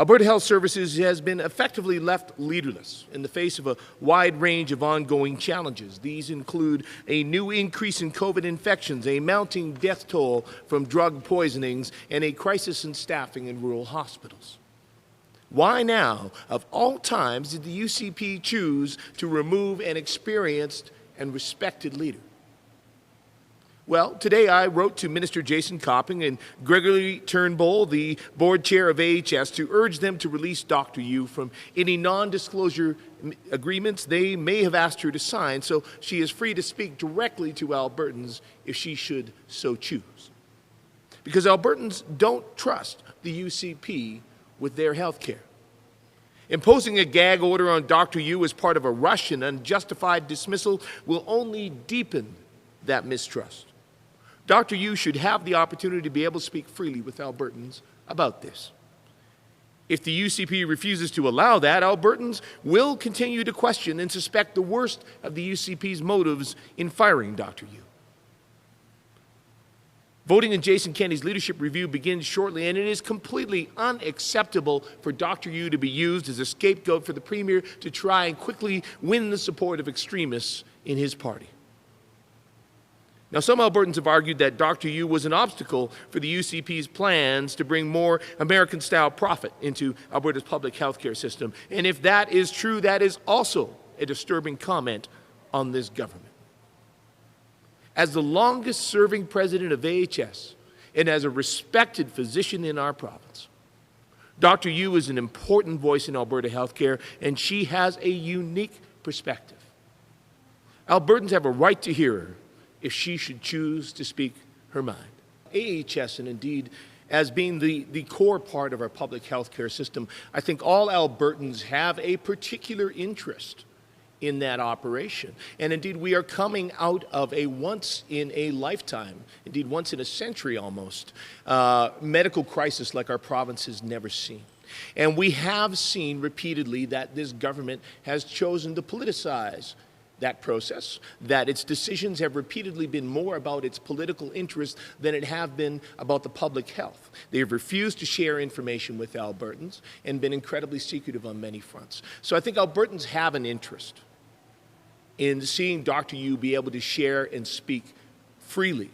Alberta Health Services has been effectively left leaderless in the face of a wide range of ongoing challenges. These include a new increase in COVID infections, a mounting death toll from drug poisonings, and a crisis in staffing in rural hospitals. Why now, of all times, did the UCP choose to remove an experienced and respected leader? Well, today I wrote to Minister Jason Copping and Gregory Turnbull, the board chair of AHS, to urge them to release Dr. Yiu from any non-disclosure agreements they may have asked her to sign, so she is free to speak directly to Albertans if she should so choose. Because Albertans don't trust the UCP with their health care. Imposing a gag order on Dr. Yiu as part of a rush and unjustified dismissal will only deepen that mistrust. Dr. Yiu should have the opportunity to be able to speak freely with Albertans about this. If the UCP refuses to allow that, Albertans will continue to question and suspect the worst of the UCP's motives in firing Dr. Yiu. Voting in Jason Kenney's leadership review begins shortly, and it is completely unacceptable for Dr. Yiu to be used as a scapegoat for the Premier to try and quickly win the support of extremists in his party. Now, some Albertans have argued that Dr. Yiu was an obstacle for the UCP's plans to bring more American-style profit into Alberta's public health care system. And if that is true, that is also a disturbing comment on this government. As the longest-serving president of AHS and as a respected physician in our province, Dr. Yiu is an important voice in Alberta health care, and she has a unique perspective. Albertans have a right to hear her if she should choose to speak her mind. AHS, and indeed as being the core part of our public health care system, I think all Albertans have a particular interest in that operation. And indeed, we are coming out of a once-in-a-lifetime, indeed once-in-a-century almost, medical crisis like our province has never seen. And we have seen repeatedly that this government has chosen to politicize that process, that its decisions have repeatedly been more about its political interest than it have been about the public health. They have refused to share information with Albertans and been incredibly secretive on many fronts. So I think Albertans have an interest in seeing Dr. Yiu be able to share and speak freely